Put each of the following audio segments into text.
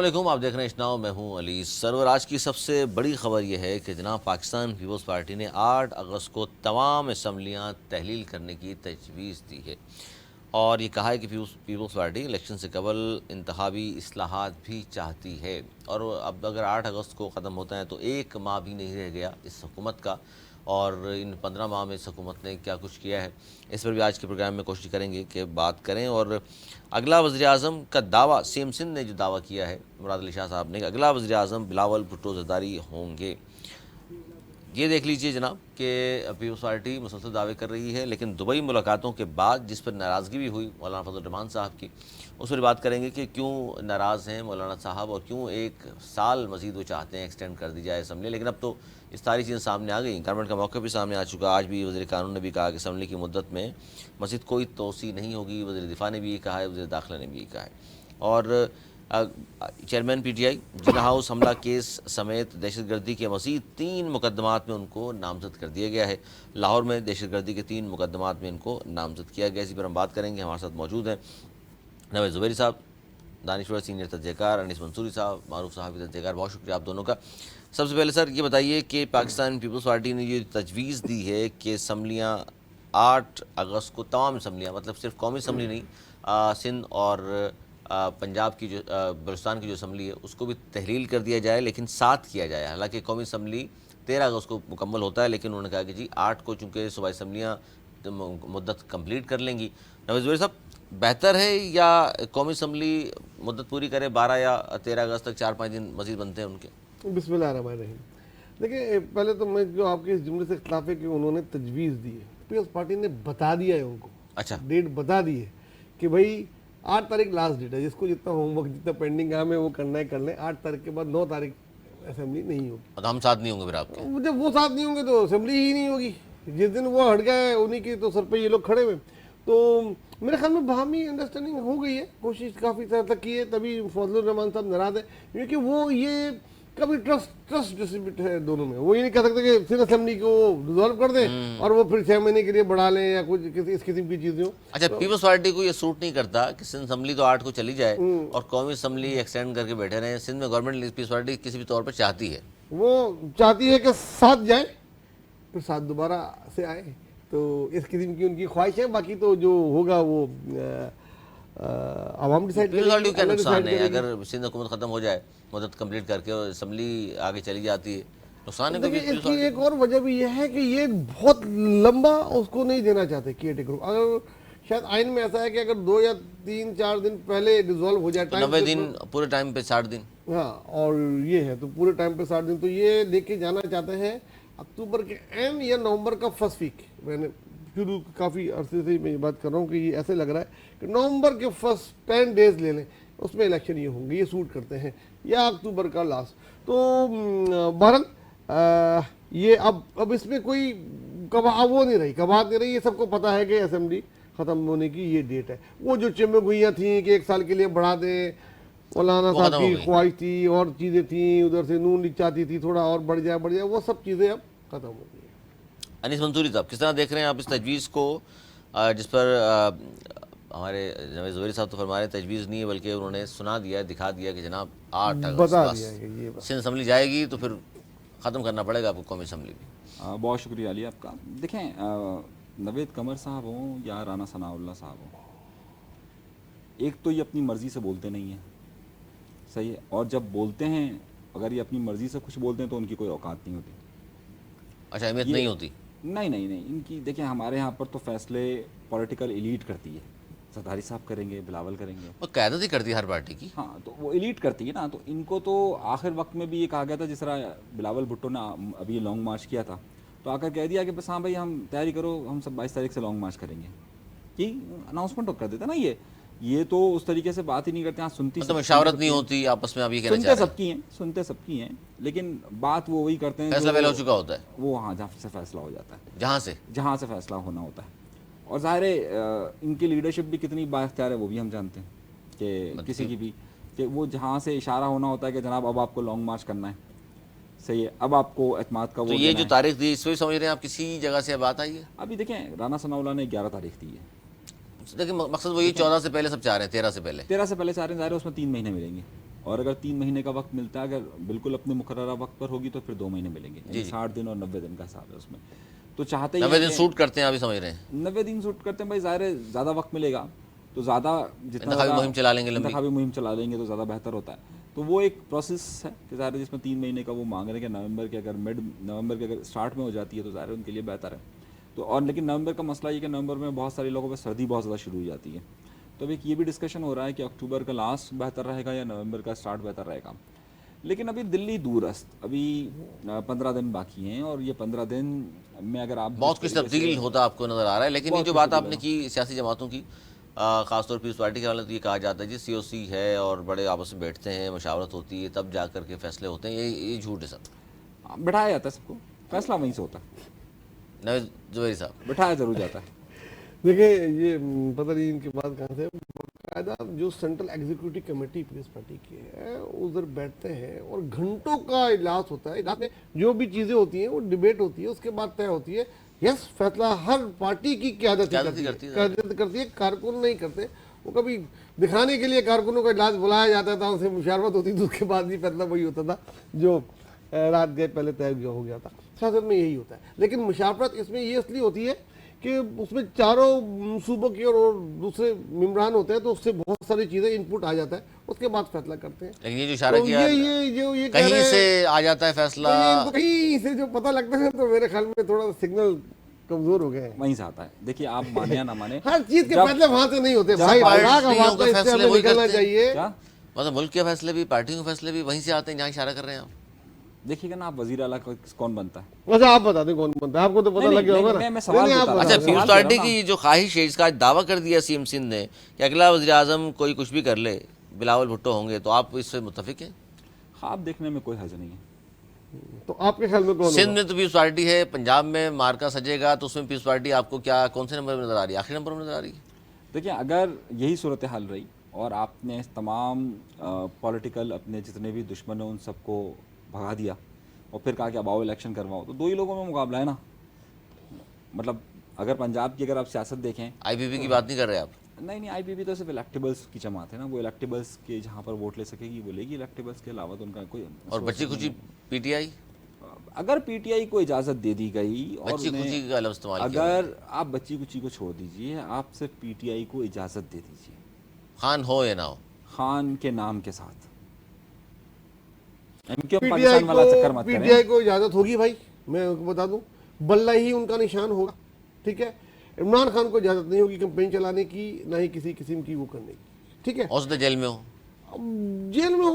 अस्सलाम, आप देख रहे हैं इश्नाव, मैं हूं अली सरवर। आज की सबसे बड़ी खबर यह है कि जनाब पाकिस्तान पीपल्स पार्टी ने 8 अगस्त को तमाम असम्बलियाँ तहलील करने की तजवीज़ दी है और ये कहा है कि पीपल्स पार्टी इलेक्शन से कबल इंतखाबी इस्लाहात भी चाहती है। और अब अगर 8 अगस्त को ख़त्म होता है तो एक माह भी नहीं रह गया इस हुकूमत का, और इन 15 माह में इस हुकूमत ने क्या कुछ किया है, इस पर भी आज के प्रोग्राम में कोशिश करेंगे कि बात करें। और अगला वज़ीर आज़म का दावा, सीएम सिंध ने जो दावा किया है मुराद अली शाह साहब ने, अगला वज़ीर आज़म बिलावल भुट्टो ज़रदारी होंगे। ये देख लीजिए जनाब कि पीपल्स पार्टी मुसलसल दावे कर रही है, लेकिन दुबई मुलाकातों के बाद जिस पर नाराज़गी भी हुई मौलाना फजल रहमान साहब की, उस पर बात करेंगे कि क्यों नाराज़ हैं मौलाना साहब और क्यों 1 साल मज़ीद वो चाहते हैं एक्सटेंड कर दी जाए असम्बली। लेकिन अब तो इस सारी चीज़ें सामने आ गई, गवर्नमेंट का मौक़िफ़ भी सामने आ चुका। आज भी वज़ीर कानून ने भी कहा कि असम्बली की मुद्दत में मज़ीद कोई तोसी नहीं होगी। वज़ीर दिफ़ा ने भी ये कहा है, वज़ीर दाखिला ने भी ये कहा है। और चेयरमैन पीटीआई जिन्ना हाउस हमला केस समेत दहशतगर्दी के मज़ीद 3 मुकदमात में उनको नामज़द कर दिया गया है। लाहौर में दहशतगर्दी के 3 मुकदमात में इनको नामज़द किया गया। इसी पर हम बात करेंगे। हमारे साथ मौजूद हैं नवेद ज़ुबैरी साहब, दानिश्वर सीनियर तज्ज़ेकार, अनीस मंसूरी साहब, मारूफ साहब तज्ज़ेकार। बहुत शुक्रिया आप दोनों का। सबसे पहले सर ये बताइए कि पाकिस्तान पीपल्स पार्टी ने ये तजवीज़ दी है कि असम्बलियाँ 8 अगस्त को, तमाम असम्बलियाँ, मतलब सिर्फ कौमी असम्बली नहीं, सिंध और पंजाब की जो बलूचिस्तान की जो असम्बली है उसको भी तहलील कर दिया जाए, लेकिन 7 किया जाए। हालांकि कौमी असम्बली 13 अगस्त को मुकम्मल होता है, लेकिन उन्होंने कहा कि जी 8 को चूँकि सूबाई असम्बलियाँ मुद्दत कंप्लीट कर लेंगी। नवाज़ ज़ुबैर साहब, बेहतर है या कौमी असम्बली मुद्दत पूरी करे, 12 या 13 अगस्त तक 4-5 दिन मजीद बनते हैं उनके? बिस्मिल्लाहिर्रहमानिर्रहीम। देखिए, पहले तो मैं जो आपके इस जुमले से इख्तिलाफ है कि उन्होंने तजवीज़ दी है, पीपल्स पार्टी ने बता दिया है उनको। अच्छा, डेट बता दी है कि भाई 8 तारीख लास्ट डेट है, जिसको जितना होमवर्क जितना पेंडिंग काम है वो करना है कर लें। 8 तारीख के बाद 9 तारीख असेंबली नहीं होगी। तो हम साथ नहीं होंगे फिर आपके? जब वो साथ नहीं होंगे तो असेंबली ही नहीं होगी। जिस दिन वो हट गए उन्हीं के तो सर पे ये लोग खड़े हुए। तो मेरे ख्याल में बाहमी अंडरस्टैंडिंग हो गई है, कोशिश काफ़ी तरह तक की है, तभी फजलुर रहमान साहब नाराज़ है, क्योंकि वो ये कभी ट्रस्ट डिस्ट्रीब्यूट है दोनों में। वो ये नहीं कह सकते कि सिर्फ असेंबली को रिजॉल्व कर दें और वो फिर 6 महीने के लिए बढ़ा लें या कुछ इस किस्म की चीज़ें हो। अच्छा, पीपल्स पार्टी को ये सूट नहीं करता कि सिंध असम्बली तो 8 को चली जाए और कौमी असम्बली एक्सटेंड करके बैठे रहे। सिंध में गवर्नमेंट पीपल्स पार्टी किसी भी तौर पर चाहती है, वो चाहती है कि साथ जाए फिर साथ दोबारा से आए, तो इस किस्म की उनकी ख्वाहिश है। बाकी तो जो होगा वो आवाम डिसाइड पीपल्स पार्टी को क्या करेगी, नुकसान है करेगी। अगर सिंध हुकूमत खत्म हो जाए, मदद कंप्लीट करके, और असम्बली आगे चली जाती है? नुकसान है कोई देखिए, पीपल्स इसकी पार्टी एक और वजह भी यह है कि ये बहुत लंबा उसको नहीं देना चाहते केयर ग्रुप। अगर शायद आइन में ऐसा है कि अगर 2 या 3-4 दिन पहले डिजोल्व हो जाए, तो 90 दिन पूरे टाइम पे 60 दिन। हाँ, और ये है तो पूरे टाइम पे 60 दिन, तो ये लेके जाना चाहते हैं अक्टूबर के एंड या नवंबर का फर्स्ट वीक। मैंने शुरू काफ़ी अरसे से मैं ये बात कर रहा हूँ कि ये ऐसे लग रहा है कि नवंबर के फर्स्ट 10 डेज ले लें, उसमें इलेक्शन ये होंगे, ये सूट करते हैं, या अक्टूबर का लास्ट। तो बहरहाल ये अब इसमें कोई वो नहीं रही, कबात नहीं रही। ये सबको पता है कि असेंबली ख़त्म होने की ये डेट है। वो जो चिमगुइयाँ थी कि 1 साल के लिए बढ़ा दें, मौलाना साहब की ख्वाहिश थी और चीज़ें थी, उधर से नून लीग चाहती थी थोड़ा और बढ़ जाए, वो सब चीज़ें अब ख़त्म हो गई। अनीस मंसूरी साहब, किस तरह देख रहे हैं आप इस तजवीज़ को, जिस पर हमारे नवेद ज़ुबैरी साहब तो फरमा रहे तजवीज़ नहीं है, बल्कि उन्होंने सुना दिया, दिखा दिया कि जनाब 8 अगस्त बता बस दिया है कि ये सिंध असम्बली जाएगी तो फिर ख़त्म करना पड़ेगा आपको कौमी असम्बली भी। बहुत शुक्रिया अली आपका। देखें, नवेद कमर साहब हों या राना सनाउल्लाह साहब हों, एक तो ये अपनी मर्ज़ी से बोलते नहीं हैं, सही है, और जब बोलते हैं अगर ये अपनी मर्ज़ी से कुछ बोलते हैं तो उनकी कोई औकात नहीं होती। अच्छा, अहमियत नहीं होती? नहीं, इनकी देखिए, हमारे यहाँ पर तो फैसले पॉलिटिकल एलीट करती है। सरदारी साहब करेंगे, बिलावल करेंगे, और क़यादत ही करती है हर पार्टी की। हाँ, तो वो एलीट करती है ना। तो इनको तो आखिर वक्त में भी ये कहा गया था, जिस तरह बिलावल भुट्टो ने अभी लॉन्ग मार्च किया था, तो आकर कह दिया कि बस हाँ भाई, हम तैयारी करो, हम सब 22 तारीख से लॉन्ग मार्च करेंगे। ये अनाउंसमेंट तो कर देता ना। ये तो उस तरीके से बात ही नहीं करते। हाँ, सुनती मतलब मशावरत नहीं होती आपस में, आप ये कहना चाह रहे हैं? सुनते सबकी हैं, लेकिन बात वो वही करते हैं फैसला पहले हो चुका होता है वो, हाँ, जहाँ से फैसला हो जाता है, जहाँ से फैसला होना होता है। और ज़ाहिर है इनकी लीडरशिप भी कितनी बाइख्तियार है वो भी हम जानते हैं कि किसी की भी, कि वो जहाँ से इशारा होना होता है कि जनाब अब आपको लॉन्ग मार्च करना है, सही है, अब आपको एतमाद का वो तो ये जो तारीख दी, इसको समझ रहे हैं आप किसी जगह से बात आई है? अभी देखें, राना सनाउल्लाह ने 11 तारीख दी है। देखिए, मकसद वही 14 से पहले सब चाह रहे हैं, 13 से पहले 13 से पहले चाह रहे हैं, ज़ाहिर है उसमें 3 महीने मिलेंगे। और अगर 3 महीने का वक्त मिलता है, अगर बिल्कुल अपने मुकर्ररा वक्त पर होगी तो फिर 2 महीने मिलेंगे, यानी 60 दिन और 90 दिन का हिसाब है उसमें। तो चाहते ही 90 दिन सूट करते हैं, अभी समझ रहे हैं। 90 दिन शूट करते हैं भाई, ज़ाहिर है ज़्यादा वक्त मिलेगा तो ज़्यादा, जितना इंतखाबी मुहिम चला लेंगे लंबी। इंतखाबी मुहिम चला लेंगे तो ज़्यादा बेहतर होता है। तो वो एक प्रोसेस है कि ज़ाहिर है जिसमें 3 महीने का वो मांग रहे हैं कि नवंबर के, अगर मिड नवंबर के अगर स्टार्ट में हो जाती है तो ज़ाहिर है उनके लिए बेहतर है। तो और लेकिन नवंबर का मसला ये कि नवंबर में बहुत सारे लोगों पर सर्दी बहुत ज़्यादा शुरू हो जाती है। तो अब एक ये भी डिस्कशन हो रहा है कि अक्टूबर का लास्ट बेहतर रहेगा या नवंबर का स्टार्ट बेहतर रहेगा। लेकिन अभी दिल्ली दूरस्थ, अभी 15 दिन बाकी हैं और ये 15 दिन में अगर आप बहुत कुछ तब्दील होता आपको नजर आ रहा है। लेकिन ये जो बात आपने की सियासी जमातों की, खासतौर पर पीपल्स पार्टी के वाले, तो ये कहा जाता है जी COC है और बड़े आपस में बैठते हैं, मशावरत होती है, तब जा कर के फैसले होते हैं। ये झूठ है सब, बिठाया जाता है सबको, फैसला वहीं से होता है, नवीद जुबैरी साहब। बिठाया जरूर जाता है। देखिए ये पता नहीं इनकी बात कहाँ से, बाकायदा जो central executive committee people's party की है उधर बैठते हैं और घंटों का इजलास होता है। इजलास में जो भी चीज़ें होती हैं वो डिबेट होती है, उसके बाद तय होती है। यस, फैसला हर पार्टी की क्यादत करती है, कारकुन नहीं करते। वो कभी दिखाने के लिए कारकुनों का इजलास बुलाया जाता था, उनसे मुशावरत होती थी, उसके बाद ही फैसला वही होता था जो रात गए पहले तय हो गया था। सियासत में यही होता है। लेकिन मुशावरत इसमें ये इसलिए होती है कि उसमें चारों सूबों की और दूसरे मेम्बरान होते हैं, तो उससे बहुत सारी चीज़ें इनपुट आ जाता है, उसके बाद फैसला करते हैं। लेकिन ये जो इशारा तो किया, ये कहीं से आ जाता है फैसला, कहीं से जो पता लगता है, तो मेरे ख्याल में थोड़ा सिग्नल कमजोर हो गए हैं। वहीं से आता है। देखिए आप माने या ना माने, हर चीज के फैसले वहां से नहीं होते भाई, अल्लाह का वास्ता, इससे हमें निकलना चाहिए। क्या मतलब मुल्क के फैसले भी, पार्टियों के फैसले भी वहीं से आते हैं जहाँ इशारा कर रहे हैं आप। देखिएगा ना, आप वजीर आला कौन बनता है? अच्छा आप बता दें कौन बनता है, आपको तो पता लग गया होगा ना। मैं सवाल नहीं, बता आप रहा हूं। अच्छा, बता पीपल्स सवाल पार्टी कर रहा की जो ख्वाहिश है, इसका आज दावा कर दिया CM सिंध ने कि अगला वज़ीर आज़म कोई कुछ भी कर ले, बिलावल भुट्टो होंगे, तो आप इससे मुत्तफिक हैं? ख्वाब देखने में कोई हर्ज नहीं है। तो आपके ख्याल में कौन सिंध होगा? में तो पीपल्स पार्टी है, पंजाब में मार्का सजेगा, तो उसमें पीपल्स पार्टी आपको क्या, कौन से नंबर में नजर आ रही है? आखिरी नंबर में नजर आ रही है? देखिए अगर यही सूरत हाल रही और आपने तमाम पॉलिटिकल अपने जितने भी दुश्मन हैं उन सबको भगा दिया और फिर कहा कि अब आओ इलेक्शन करवाओ, तो 2 ही लोगों में मुकाबला है ना। मतलब अगर पंजाब की अगर आप सियासत देखें, IPP की बात नहीं कर रहे आप? नहीं IPP तो सिर्फ इलेक्टेबल्स की जमात है ना, वो इलेक्टेबल्स के जहाँ पर वोट ले सकेगी वो लेगी, इलेक्टेबल्स के अलावा तो उनका कोई और बच्ची खुची PTI? अगर PTI को इजाज़त दे दी गई और बच्ची खुची का लफ्ज़ इस्तेमाल किया, अगर आप बच्ची कुची को छोड़ दीजिए, आप सिर्फ PTI को इजाज़त दे दीजिए, खान हो या ना हो, खान के नाम के साथ। पाकिस्तान वाला चक्कर मत करें। PTI को इजाजत होगी भाई, मैं आपको बता दूं, बल्ला ही उनका निशान होगा। ठीक है, इमरान खान को इजाजत नहीं होगी कैंपेन चलाने की, ना ही किसी किस्म की वो करने की। ठीक है, औसत जेल में हो, जेल में हो,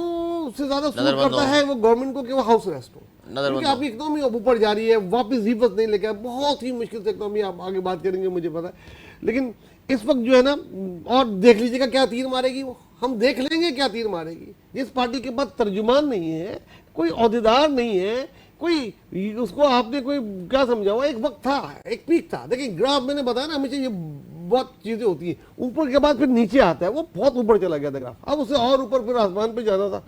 उससे ज्यादा सूट नजरबंद करता हो। है वो गवर्नमेंट को कि वो हाउस अरेस्ट हो, नजरबंद क्योंकि हो। आपकी इकोनॉमी अब ऊपर जा रही है, वापस रिवर्स नहीं लेके, बहुत ही मुश्किल से इकोनॉमी, आप आगे बात करेंगे मुझे पता है। लेकिन इस वक्त जो है ना, और देख लीजिएगा क्या तीर मारेगी वो, हम देख लेंगे क्या तीर मारेगी। जिस पार्टी के पास तर्जुमान नहीं है, कोई ओहदेदार नहीं है, कोई उसको आपने कोई क्या समझा हुआ, एक वक्त था, एक पीक था। देखिए ग्राफ मैंने बताया ना, हमेशा ये बहुत चीजें होती हैं, ऊपर के बाद फिर नीचे आता है, वो बहुत ऊपर चला गया था ग्राफ, अब उससे और ऊपर फिर आसमान पे जाना था,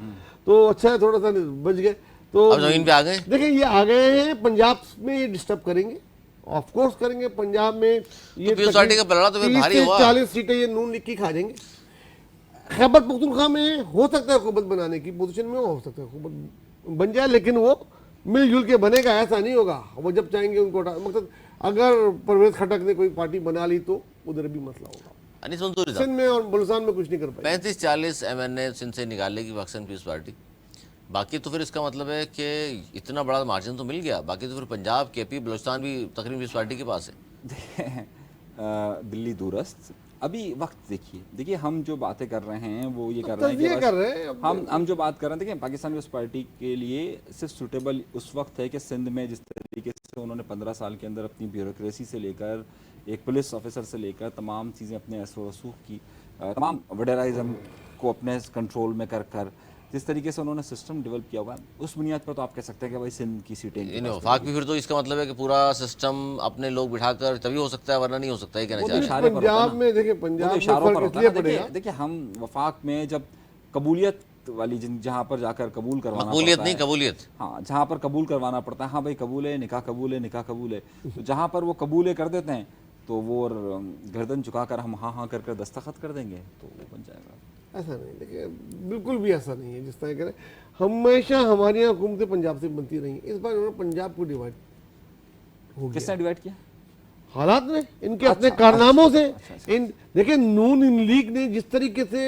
तो अच्छा है थोड़ा सा बच गए। तो अब जमीन पे आ गए। देखिए ये आ गए हैं, पंजाब में ये डिस्टर्ब करेंगे, ऑफ कोर्स करेंगे। पंजाब में ये पीपल्स पार्टी का पलड़ा तो फिर भारी हुआ। 40 सीटें ये नून लीग की खा जाएंगे। खैबर पख्तूनख्वा में हो सकता है हुकूमत बनाने की पोजीशन में हो सकता है हुकूमत बन जाए, लेकिन वो मिलजुल के बनेगा, ऐसा नहीं होगा। वो जब चाहेंगे उनको मतलब अगर परवेज खटक ने कोई पार्टी बना ली तो उधर भी मसला होगा। अनीस मंसूरी साहब, सिंध में और बलूचिस्तान में कुछ नहीं कर पाए। 35-40 MNA सिंध से निकालेगी पाकिस्तान पीपल्स पार्टी। बाकी तो फिर इसका मतलब है कि इतना बड़ा मार्जिन तो मिल गया, बाकी तो फिर पंजाब, KP, बलूचिस्तान भी तकरीबन पीपल्स पार्टी के पास है। दिल्ली दूरस्थ, अभी वक्त देखिए हम जो बातें कर रहे हैं वो ये कर रहे हैं कि कर रहे हैं हम जो बात कर रहे हैं, देखिए पाकिस्तान पीपल्स पार्टी के लिए सिर्फ सूटेबल उस वक्त है कि सिंध में जिस तरीके से उन्होंने 15 साल के अंदर अपनी ब्यूरोक्रेसी से लेकर एक पुलिस ऑफिसर से लेकर तमाम चीज़ें अपने असर रसूख की, तमाम वडेराइज़म को अपने कंट्रोल में कर जिस तरीके से उन्होंने सिस्टम डेवलप किया हुआ है, उस बुनियाद पर तो आप कह सकते हैं कि भाई सिंध की सीटें वफाक भी फिर तो इसका मतलब है कि पूरा सिस्टम अपने लोग बिठाकर तभी हो सकता है, वरना नहीं हो सकता है, कहना चाह रहे हैं। पंजाब में देखिए, पंजाब में इशारों पर फर्क होता इसलिए है ना। पड़ेगा। देखिए हम वफाक में जब कबूलियत वाली जहाँ पर जाकर कबूल करवाना मकबूलियत पड़ता नहीं, है, कबूलियत। हाँ जहाँ पर कबूल करवाना पड़ता है, हाँ भाई कबूल है, निकाह कबूल है, निकाह कबूल है, तो जहाँ पर वो कबूल कर देते हैं तो वो गर्दन झुकाकर हम हाँ हाँ कर दस्तखत कर देंगे तो वो बन जाएगा। ऐसा नहीं, देखिए बिल्कुल भी ऐसा नहीं है जिस तरह कह रहे हैं। हमेशा हमारी यहाँ हुकूमतें पंजाब से बनती रही हैं, इस बार उन्होंने पंजाब को डिवाइड हो गया किसने डिवाइड किया? हालात ने, इनके अपने कारनामों से। इन देखिए नून लीग ने जिस तरीके से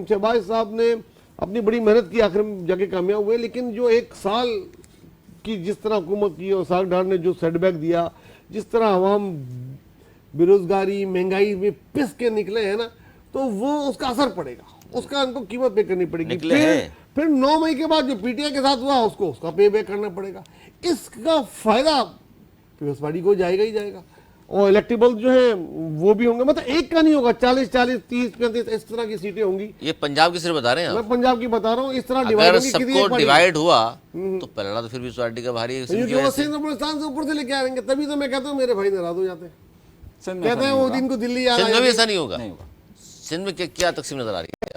शहबाज साहब ने अपनी बड़ी मेहनत की, आखिर में जाके कामयाब हुए, लेकिन जो एक साल की जिस तरह हुकूमत की और साग डार ने जो सेटबैक दिया, जिस तरह आवाम बेरोजगारी महंगाई में पिस के निकले हैं ना, तो वो उसका असर पड़ेगा, उसका उनको कीमत पे करनी पड़ेगी। निकले हैं। फिर 9 मई के बाद जो पीटीआई के साथ हुआ उसको उसका पे बैक करना पड़ेगा। इसका फायदा पीपल्स पार्टी को जाएगा ही जाएगा, और इलेक्टेबल जो है वो भी होंगे, मतलब एक का नहीं होगा, 40-40, 30-35 इस तरह की सीटें होंगी। ये पंजाब की सिर्फ बता रहे हैं आप? मैं पंजाब की बता रहा हूँ, इस तरह डिवाइड अगर होगी। सबको डिवाइड हुआ तो पलड़ा तो फिर भी पार्टी का भारी है। क्योंकि वो सिंध और बलूचिस्तान से ऊपर से लेके आएंगे, तभी तो मैं कहता हूँ मेरे भाई नाराज हो जाते हैं, सिंध में कहते हैं वो दिन को दिल्ली याद सिंध में भी आया। ऐसा नहीं होगा। नहीं होगा। सिंध में क्या तकसीम नजर आ रही है?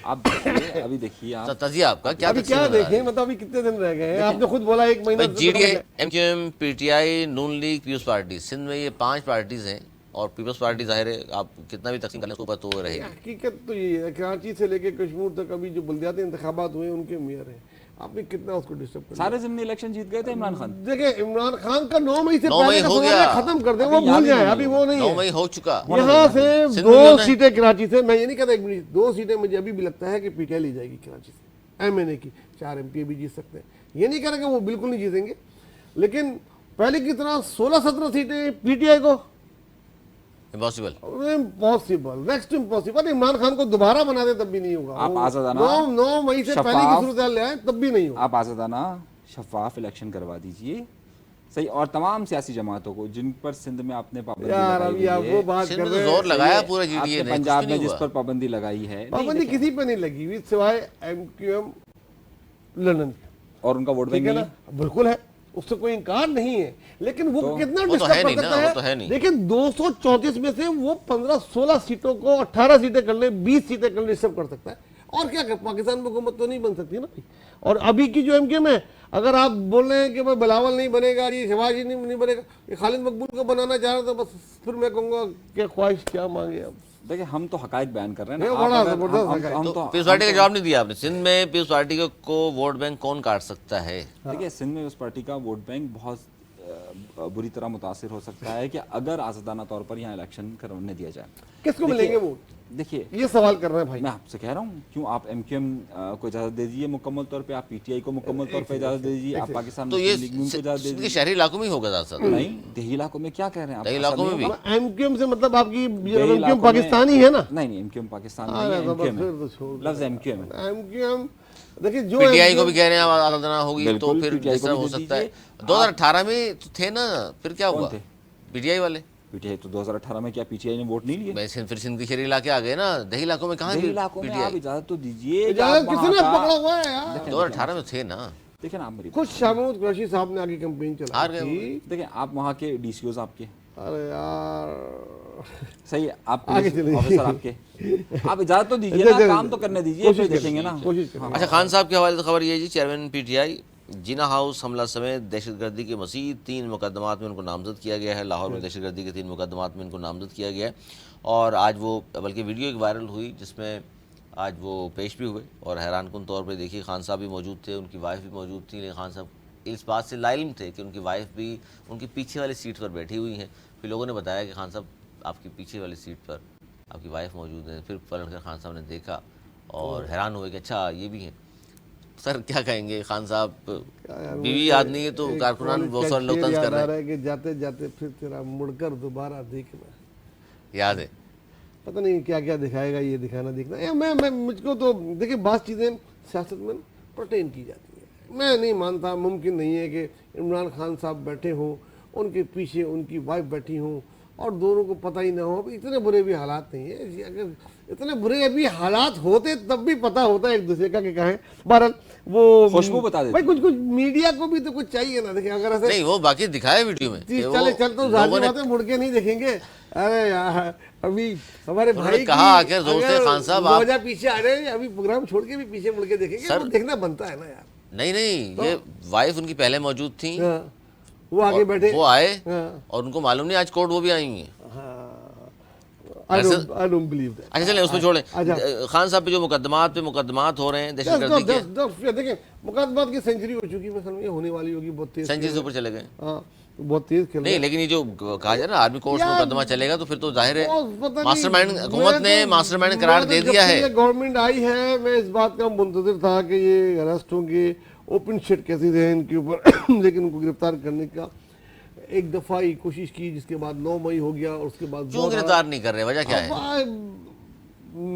आप देखिए, अभी देखिए आप, तजिया आपका क्या अभी तकसीम क्या नजर आ रही देखें, मतलब अभी कितने दिन रह गए हैं? आपने खुद बोला 1 महीना। है? जीडीए, एमक्यूएम, पीटीआई, नून लीग, पीपल्स पार्टी, सिंध में ये 5 पार्टीज हैं, और पीपल्स पार्टी जाहिर है आप कितना भी तकसीम कर लें उसके ऊपर तो रहेगी। हकीकत तो ये है, कराची से लेके कश्मीर तक अभी जो बल्दियाती इंतखाबात हुए उनके मेयर हैं, आपने कितना उसको डिस्टर्ब कर सारे जिम्नी इलेक्शन जीत गए थे इमरान खान। देखिए इमरान खान का 9 मई से 9 मई पहले का हो सोना गया। खत्म कर दे, वो अभी यहाँ भूल भी जाए, 9 मई अभी वो नहीं 9 है। मई हो चुका। यहाँ से सिंध 2 में होना है। सीटें कराची से, मैं ये नहीं कहता 1 मिनट, 2 सीटें मुझे अभी भी लगता है कि पीटीआई ली जाएगी कराची से, एमएनए की। 4 एमपी भी जीत सकते हैं, ये नहीं कह रहा कि वो बिल्कुल नहीं जीतेंगे, लेकिन पहले की तरह 16-17 सीटें पीटीआई को impossible. Impossible, next impossible. Imran Khan को दोबारा बना दे तब भी नहीं होगा। आप आजादाना 9 मई से पहले की सूरत हाल ले आए तब भी नहीं होगा। आप आजादाना शफाफ इलेक्शन करवा दीजिए, सही, और तमाम सियासी जमातों को जिन पर सिंध में आपने पाबंदी यार लगाई अभी आप हुई वो है, बात सिंध कर में रहे तो हैं, जोर लगाया पूरा आपके जीडीए ने, पंजाब कुछ में नहीं जिस हुआ। पर पाबंदी लगाई है, नहीं, पाबंदी देखिए, किसी पे नहीं लगी हुई सिवाय एमक्यूएम लंदन की, और उनका वोट ठीक बैंक है नहीं ना, बिल्कुल है, उससे कोई इनकार नहीं है, लेकिन वो तो कितना वो तो है डिस्टर्ब नहीं कर ना, सकता वो तो है है। नहीं। लेकिन 234 में से वो 15-16 सीटों को 18 सीटें कर ले, 20 सीटें कर ले, डिस्टर्ब कर सकता है। और क्या कर, पाकिस्तान में हुकूमत तो नहीं बन सकती ना भाई। और अभी की जो एमक्यूएम है, अगर आप बोल रहे हैं कि भाई बिलावल नहीं बनेगा, ये शहबाज नहीं बनेगा, ये खालिद मकबूल को बनाना चाह रहा था, बस फिर मैं कहूँगा क्या ख्वाहिश क्या मांगे अब। देखिए हम तो हकायक बयान कर रहे हैं ये ना, बड़ा आप अगर- जबरदस्त हम हकायक। तो पीपल्स पार्टी का जवाब नहीं दिया आपने। सिंध में पीपल्स पार्टी को वोट बैंक कौन काट सकता है? देखिए सिंध में उस पार्टी का वोट बैंक बहुत बुरी तरह मुतासिर हो सकता है कि अगर आजादाना तौर पर यहाँ इलेक्शन करने दिया जाए। किसको देखिए- मिलेंगे वोट, देखिए ये सवाल कर रहे हैं भाई। मैं आपसे कह रहा हूँ, क्यों आप एमक्यूएम को इजाजत दे दीजिए मुकम्मल तौर पे, आप पीटीआई को मुकम्मल तौर पे इजाजत दे दीजिए, आप पाकिस्तान तो ये मुस्लिम लीग नून को इजाजत दे सिंध के दीजिए। शहरी इलाकों में ही होगा ज़्यादा। नहीं, देही इलाकों में क्या कह रहे हैं आप? देही ऐसा इलाकों नहीं में भी? होगा। एमक्यूएम से मतलब आपकी देही एमक्यूएम इलाकों में- पाकिस्तानी है ना? नहीं नहीं, एमक्यूएम पाकिस्तान नहीं अरे है, तो बस एमक्यूएम फिर है, तो छोड़ दो। लफ्ज एमक्यूएम है। एमक्यूएम देखिए जो पीटीआई को भी MQM कह रहे हैं आराधना होगी तो बिल्कुल, फिर PTI को ऐसा भी हो दे सकता है। दीजिए। 2018 में तो थे ना, फिर क्या कौन हुआ? थे? पीटीआई वाले। पीटीआई तो 2018 में क्या पीटीआई ने वोट नहीं लिए? मैं फिर सिंध के शहरी इलाके आ गए ना, दही इलाकों में कहाँ देही इलाकों में आप पीटीआई? इजाजत तो दीजिए कि इजाजत आप किसने वहाँ का- पकड़ा हुआ है यार? 2018 में थे ना, देखिए ना, आप मेरी खुद शाहमूद कुरैशी साहब ने आगे कैंपेन चलाई हार गए थी। देखिए आप वहाँ के डीसीओज आपके, अरे यार सही है, आप आगे पुलिस चलिए। ऑफिसर आपके, आप इजाजत तो दीजिए अच्छा, ना, अच्छा, काम तो करने दीजिए, कोशिश फिर देखेंगे ना। कोशिश करेंगे। अच्छा खान साहब के हवाले से खबर ये है जी, चेयरमैन पीटीआई जिना हाउस हमला समेत दहशतगर्दी के मज़ीद 3 मुकदमात में उनको नामजद किया गया है। लाहौर में दहशतगर्दी के 3 मुकदमात में इनको नामजद किया गया है, और आज वो बल्कि वीडियो एक वायरल हुई जिसमें आज वो पेश भी हुए, और हैरानकुन तौर पर देखिए खान साहब भी मौजूद थे, उनकी वाइफ भी मौजूद थी, लेकिन खान साहब इस बात से लाइल्म थे कि उनकी वाइफ भी उनकी पीछे वाली सीट पर बैठी हुई हैं। फिर लोगों ने बताया कि खान साहब आपकी पीछे वाली सीट पर आपकी वाइफ मौजूद है। फिर पलट कर खान साहब ने देखा और हैरान हुए कि अच्छा ये भी हैं। सर क्या कहेंगे खान साहब, बीवी याद नहीं है तो कारकुनान बहुत सारे लोग तंज कर रहे हैं। है कि जाते जाते फिर तेरा मुड़कर दोबारा देखना, याद है पता नहीं क्या क्या दिखाएगा, ये दिखाना देखना। मैं मुझको तो देखिए बात चीज़ें सियासत में प्रोटेन की जाती है। मैं नहीं मानता, मुमकिन नहीं है कि इमरान खान साहब बैठे हों, उनके पीछे उनकी वाइफ बैठी हों और दोनों को पता ही ना हो। इतने बुरे भी हालात नहीं है, अगर इतने बुरे अभी हालात होते तब भी पता होता है एक दूसरे का कि कहें। बहरहाल वो खुशबू बता देते भाई, कुछ कुछ मीडिया को भी तो कुछ चाहिए ना। देखिए अगर ऐसे नहीं, वो बाकी दिखाया वीडियो में कि वो चल तो लोगों जाहिर ने बात है मुड़ के नहीं देखेंगे। अरे यार अभी हमारे उन्होंने भाई कहा आखिर जोर से, खान साहब आप 2000 पीछे आ रहे हैं, अभी प्रोग्राम छोड़ के भी पीछे मुड़ के देखेंगे, सर, वो देखना बनता है ना यार। नहीं ये वाइफ उनकी पहले मौजूद थी, हाँ, वो आगे बैठे। वो आए हाँ, और उनको मालूम नहीं आज कोर्ट वो भी आई हैं। हाँ, I don't believe that. अच्छा चलें उसमें छोड़ें। अच्छा। खान साहब पे जो मुकदमात हो रहे हैं दहशतगर्दी के, देखिए मुकदमात की सेंचुरी हो चुकी है, मैं समझ होने वाली होगी, बहुत तेज सेंचुरी से ऊपर चले गए। हाँ बहुत तेज खेल रहे नहीं हैं। लेकिन ये जो कहा जाए ना आर्मी कोर्ट में यार, मुकदमा चलेगा तो फिर तो जाहिर है और पता नहीं, मास्टरमाइंड हुकूमत ने मास्टरमाइंड करार दे दिया है। गवर्नमेंट आई है, मैं इस बात का मुंतजिर था कि ये अरेस्ट होंगे, ओपन शिट केसेस हैं इनके ऊपर लेकिन उनको गिरफ्तार करने का एक दफ़ा ही कोशिश की, जिसके बाद 9 मई हो गया और उसके बाद क्यों गिरफ्तार नहीं कर रहे, वजह क्या है?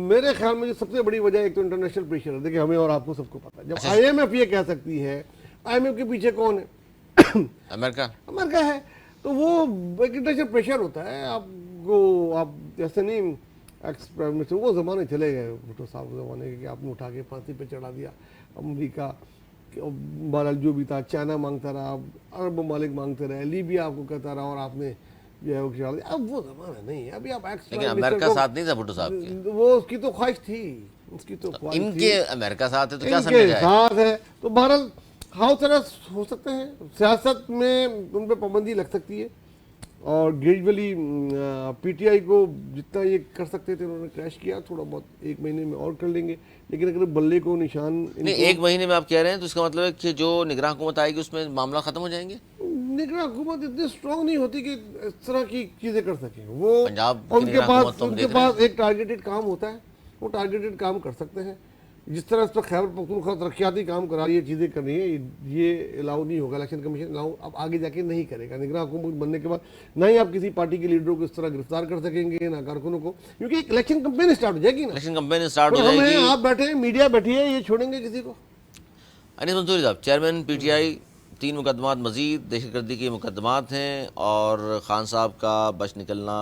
मेरे ख्याल में जो सबसे बड़ी वजह एक तो इंटरनेशनल प्रेशर है। देखिए हमें और आपको सबको पता है, जब अच्छा। IMF ये कह सकती है, IMF के पीछे कौन है? अमेरिका है, तो वो एक इंटरनेशनल प्रेशर होता है। आपको आप जैसे नहीं एक्स प्राइम मिनिस्टर, वो ज़माने चले गए भुट्टो साहब के ज़माने के कि आपने उठा के फांसी पे चढ़ा दिया। अमेरिका बहरहाल जो भी था, चाइना मांगता रहा, अरब ममालिक मांगते रहे, लीबिया आपको कहता रहा और आपने जो है वो चढ़ा दिया। अब वो ज़माना नहीं है, अभी आप एक्स लेकिन अमेरिका साथ नहीं था भुट्टो साहब के, वो उसकी तो ख्वाहिश थी, उसकी तो ख्वाहिश इनके अमेरिका साथ है तो क्या समझा इनके जाए? साथ है तो बहरहाल हाउ तरह हो सकते हैं, सियासत में उन पर पाबंदी लग सकती है और ग्रेजुअली PTI को जितना ये कर सकते थे उन्होंने क्रैश किया। थोड़ा बहुत 1 महीने में और कर लेंगे, लेकिन अगर बल्ले को निशान नहीं 1 महीने में आप कह रहे हैं तो इसका मतलब है कि जो निगरान हुकूमत आएगी उसमें मामला खत्म हो जाएंगे। निगरान हुकूमत इतनी स्ट्रांग नहीं होती कि इस तरह की चीज़ें कर सकें। वो पंजाब की उनके निगरान हुकूमत तो हम उनके देख रहे हैं। पास एक टारगेटेड काम होता है, वो टारगेटेड काम कर सकते हैं। जिस तरह इस पर खैबर पख्तूनख्वा तरक्याती काम करा रही है, चीज़ें कर रही है, ये अलाउ नहीं होगा। इलेक्शन कमीशन अलाउ अब आगे जाके नहीं करेगा। निगरान हुकूमत बनने के बाद ना ही आप किसी पार्टी के लीडरों को इस तरह गिरफ्तार कर सकेंगे, ना कारकुनों को, क्योंकि एक इलेक्शन कंपेन स्टार्ट हो जाएगी ना। इलेक्शन कंपेन स्टार्ट तो हो हमें जाएगी। आप बैठे हैं, मीडिया बैठी है, ये छोड़ेंगे किसी को? अनीस मंसूरी साहब, चेयरमैन PTI, 3 मुकदमात मजीद दहशतगर्दी के मुकदमात हैं और ख़ान साहब का बच निकलना